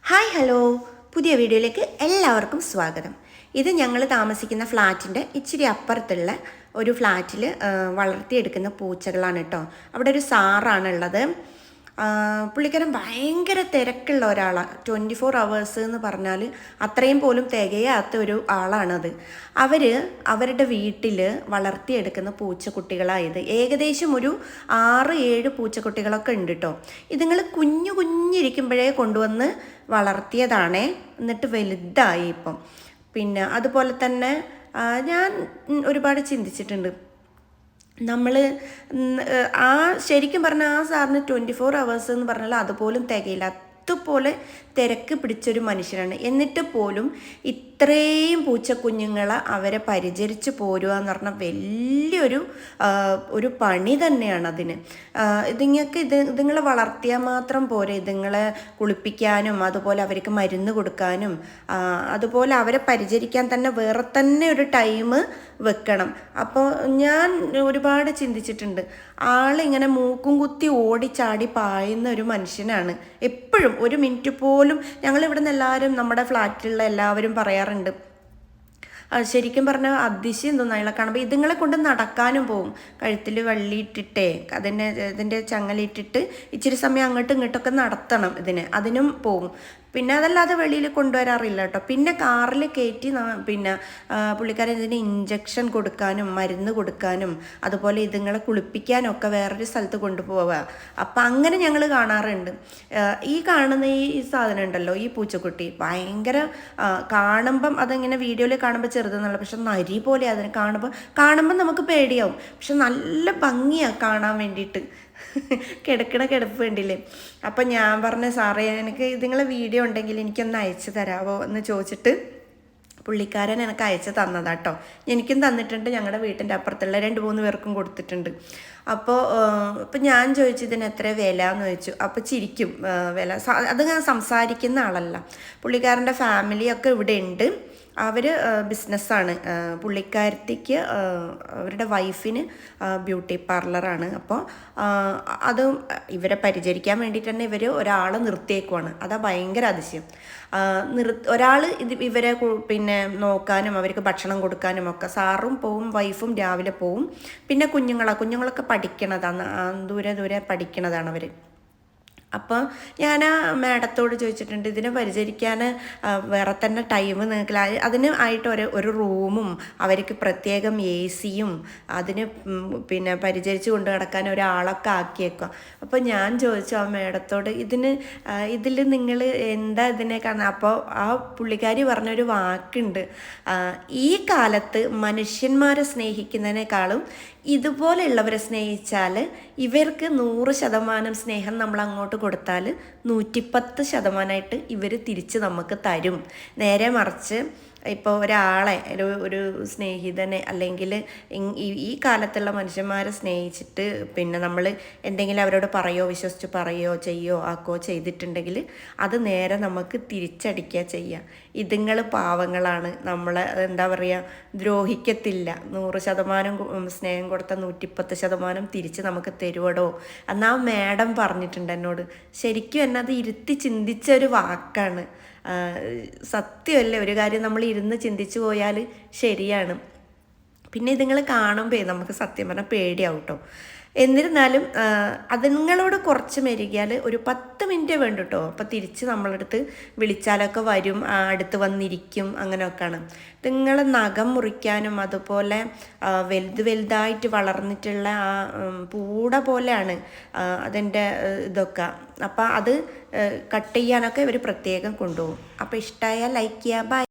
Hi hello, പുതിയ വീഡിയോയിലേക്ക് എല്ലാവർക്കും സ്വാഗതം. ഇത് ഞങ്ങൾ താമസിക്കുന്ന ഫ്ലാറ്റിൻ്റെ ഇച്ചിരി അപ്പുറത്തുള്ള ഒരു ഫ്ലാറ്റിൽ വളർത്തിയെടുക്കുന്ന പൂച്ചകളാണ് കേട്ടോ. അവിടെ ഒരു സാറാണുള്ളത്. പുള്ളിക്കാരൻ ഭയങ്കര തിരക്കുള്ള ഒരാളാണ്. 24 hours എന്ന് പറഞ്ഞാൽ അത്രയും പോലും തികയാത്ത ഒരു ആളാണത്. അവരുടെ വീട്ടിൽ വളർത്തിയെടുക്കുന്ന പൂച്ചക്കുട്ടികളായത് ഏകദേശം ഒരു 6-7 പൂച്ചക്കുട്ടികളൊക്കെ ഉണ്ട് കേട്ടോ. ഇതുങ്ങൾ കുഞ്ഞിരിക്കുമ്പോഴേ കൊണ്ടുവന്ന് വളർത്തിയതാണേ, എന്നിട്ട് വലുതായി ഇപ്പം. പിന്നെ അതുപോലെ തന്നെ ഞാൻ ഒരുപാട് ചിന്തിച്ചിട്ടുണ്ട്. നമ്മൾ ശരിക്കും പറഞ്ഞാൽ ആ സാറിന് 24 hours എന്ന് പറഞ്ഞാൽ അതുപോലും തികയില്ല. അതുപോലെ തിരക്ക് പിടിച്ചൊരു മനുഷ്യനാണ്. എന്നിട്ട് പോലും ഇത്രയും പൂച്ചക്കുഞ്ഞുങ്ങളെ അവരെ പരിചരിച്ച് പോരുക എന്ന് പറഞ്ഞാൽ വലിയൊരു പണി തന്നെയാണ് അതിന്. ഇതുങ്ങളെ വളർത്തിയാൽ മാത്രം പോരെ, ഇതുങ്ങളെ കുളിപ്പിക്കാനും അതുപോലെ അവർക്ക് മരുന്ന് കൊടുക്കാനും അതുപോലെ അവരെ പരിചരിക്കാൻ തന്നെ വേറെ തന്നെ ഒരു ടൈം വെക്കണം. അപ്പോൾ ഞാൻ ഒരുപാട് ചിന്തിച്ചിട്ടുണ്ട്. ആളിങ്ങനെ മൂക്കും കുത്തി ഓടിച്ചാടി പായുന്ന ഒരു മനുഷ്യനാണ്. എപ്പോഴും ഒരു മിനിറ്റ് പോലും ഞങ്ങളിവിടെ നിന്ന് എല്ലാവരും, നമ്മുടെ ഫ്ലാറ്റിലുള്ള എല്ലാവരും പറയാറുണ്ട്, ശരിക്കും പറഞ്ഞാൽ അതിശയം തോന്നുന്നു അയാളെ കാണുമ്പോൾ. ഇതുങ്ങളെ കൊണ്ട് നടക്കാനും പോവും. കഴുത്തിൽ വള്ളിയിട്ടിട്ടേ ഇതിൻ്റെ ചങ്ങലിട്ടിട്ട് ഇച്ചിരി സമയം അങ്ങോട്ടും ഇങ്ങോട്ടൊക്കെ നടത്തണം. അതിനും പോവും. പിന്നെ അതല്ലാതെ വെളിയിൽ കൊണ്ടുവരാറില്ല കേട്ടോ. പിന്നെ കാറിൽ കയറ്റി പിന്നെ പുള്ളിക്കാരൻ ഇതിന് ഇഞ്ചക്ഷൻ കൊടുക്കാനും മരുന്ന് കൊടുക്കാനും അതുപോലെ ഇതുങ്ങളെ കുളിപ്പിക്കാനും ഒക്കെ വേറൊരു സ്ഥലത്ത് കൊണ്ടുപോവുക. അപ്പം അങ്ങനെ ഞങ്ങൾ കാണാറുണ്ട്. ഈ കാണുന്ന ഈ സാധനം ഉണ്ടല്ലോ, ഈ പൂച്ചക്കുട്ടി ഭയങ്കര കാണുമ്പം അതിങ്ങനെ വീഡിയോയിൽ കാണുമ്പോൾ ചെറുതെന്നുള്ള, പക്ഷെ നരി പോലെ അതിനെ കാണുമ്പോൾ നമുക്ക് പേടിയാവും. പക്ഷെ നല്ല ഭംഗിയാണ് കാണാൻ വേണ്ടിയിട്ട്. കിടപ്പ് വേണ്ടിയില്ലേ. അപ്പം ഞാൻ പറഞ്ഞ സാറേ, എനിക്ക് ഇതുങ്ങളെ വീഡിയോ ഉണ്ടെങ്കിൽ എനിക്കൊന്ന് അയച്ചു തരാമോ എന്ന് ചോദിച്ചിട്ട് പുള്ളിക്കാരൻ എനിക്ക് അയച്ചു തന്നതാട്ടോ. എനിക്കും തന്നിട്ടുണ്ട്, ഞങ്ങളുടെ വീട്ടിൻ്റെ അപ്പുറത്തുള്ള 2-3 പേർക്കും കൊടുത്തിട്ടുണ്ട്. അപ്പോൾ ഞാൻ ചോദിച്ചു ഇതിന് എത്ര വില എന്ന് ചോദിച്ചു. അപ്പോൾ ചിരിക്കും വില. അത് ഞാൻ സംസാരിക്കുന്ന ആളല്ല. പുള്ളിക്കാരൻ്റെ ഫാമിലിയൊക്കെ ഇവിടെ ഉണ്ട്. അവർ ബിസിനസ്സാണ്. പുള്ളിക്കാരത്തിക്ക് അവരുടെ വൈഫിന് ബ്യൂട്ടി പാർലറാണ്. അപ്പോൾ അത് ഇവരെ പരിചരിക്കാൻ വേണ്ടിയിട്ട് തന്നെ ഇവർ ഒരാളെ നിർത്തിയേക്കുവാണ്. അതാ ഭയങ്കര അതിശയം. ഒരാൾ ഇവരെ പിന്നെ നോക്കാനും അവർക്ക് ഭക്ഷണം കൊടുക്കാനും ഒക്കെ സാറും പോവും, വൈഫും രാവിലെ പോവും. പിന്നെ കുഞ്ഞുങ്ങളൊക്കെ പഠിക്കണതാണ്, ദൂരെ പഠിക്കണതാണ് അവർ. അപ്പോൾ ഞാൻ ആ മാഡത്തോട് ചോദിച്ചിട്ടുണ്ട്, ഇതിനെ പരിചരിക്കാൻ വേറെ തന്നെ ടൈം നിൽക്കില്ല. അതിന് ആയിട്ട് ഒരു റൂമും അവർക്ക് പ്രത്യേകം AC-യും അതിന് പിന്നെ പരിചരിച്ച് കൊണ്ട് കിടക്കാൻ ഒരാളൊക്കെ ആക്കിയേക്കുക. അപ്പോൾ ഞാൻ ചോദിച്ചു ആ മാഡത്തോട്, ഇതിൽ നിങ്ങൾ എന്താ ഇതിനെ കാണുന്നത്? അപ്പോൾ ആ പുള്ളിക്കാരി പറഞ്ഞൊരു വാക്കുണ്ട്, ഈ കാലത്ത് മനുഷ്യന്മാരെ സ്നേഹിക്കുന്നതിനേക്കാളും ഇതുപോലെയുള്ളവരെ സ്നേഹിച്ചാൽ ഇവർക്ക് 100% സ്നേഹം നമ്മൾ അങ്ങോട്ട് കൊടുത്താൽ 110% ഇവർ തിരിച്ച് നമുക്ക് തരും. നേരെ മറിച്ച് ഇപ്പോൾ ഒരാളെ ഒരു സ്നേഹിതനെ അല്ലെങ്കിൽ ഈ കാലത്തുള്ള മനുഷ്യന്മാരെ സ്നേഹിച്ചിട്ട് പിന്നെ നമ്മൾ എന്തെങ്കിലും അവരോട് വിശ്വസിച്ച് ചെയ്യോ ആക്കോ ചെയ്തിട്ടുണ്ടെങ്കിൽ അത് നേരെ നമുക്ക് തിരിച്ചടിക്കുക ചെയ്യുക. ഇതുങ്ങൾ പാവങ്ങളാണ്, നമ്മളെ എന്താ പറയുക, ദ്രോഹിക്കത്തില്ല. 100% സ്നേഹം കൊടുത്ത 110% തിരിച്ച് നമുക്ക് തരുവടോ എന്നാ മാഡം പറഞ്ഞിട്ടുണ്ട് എന്നോട്. ശരിക്കും എന്നത് ഇരുത്തി ചിന്തിച്ച ഒരു വാക്കാണ്. സത്യമല്ലേ, ഒരു കാര്യം നമ്മൾ ഇരുന്ന് ചിന്തിച്ചു പോയാൽ ശരിയാണ്. പിന്നെ ഇതുങ്ങൾ കാണുമ്പോൾ നമുക്ക് സത്യം പറഞ്ഞാൽ പേടിയാവും കേട്ടോ. എന്നിരുന്നാലും അതുങ്ങളോട് കുറച്ച് മെരുകിയാൽ ഒരു 10 മിനിറ്റ് വേണ്ട കേട്ടോ. അപ്പോൾ തിരിച്ച് നമ്മളടുത്ത് വിളിച്ചാലൊക്കെ വരും, അടുത്ത് വന്നിരിക്കും, അങ്ങനെയൊക്കെയാണ്. ഇതുങ്ങളെ നഖം മുറിക്കാനും അതുപോലെ വലുതായിട്ട് വളർന്നിട്ടുള്ള ആ പൂട പോലെയാണ് അതിൻ്റെ ഇതൊക്കെ. അപ്പോൾ അത് കട്ട് ചെയ്യാനൊക്കെ ഇവർ പ്രത്യേകം കൊണ്ടുപോകും. അപ്പോൾ ഇഷ്ടമായാൽ ലൈക്ക് ചെയ്യുക. ബൈ.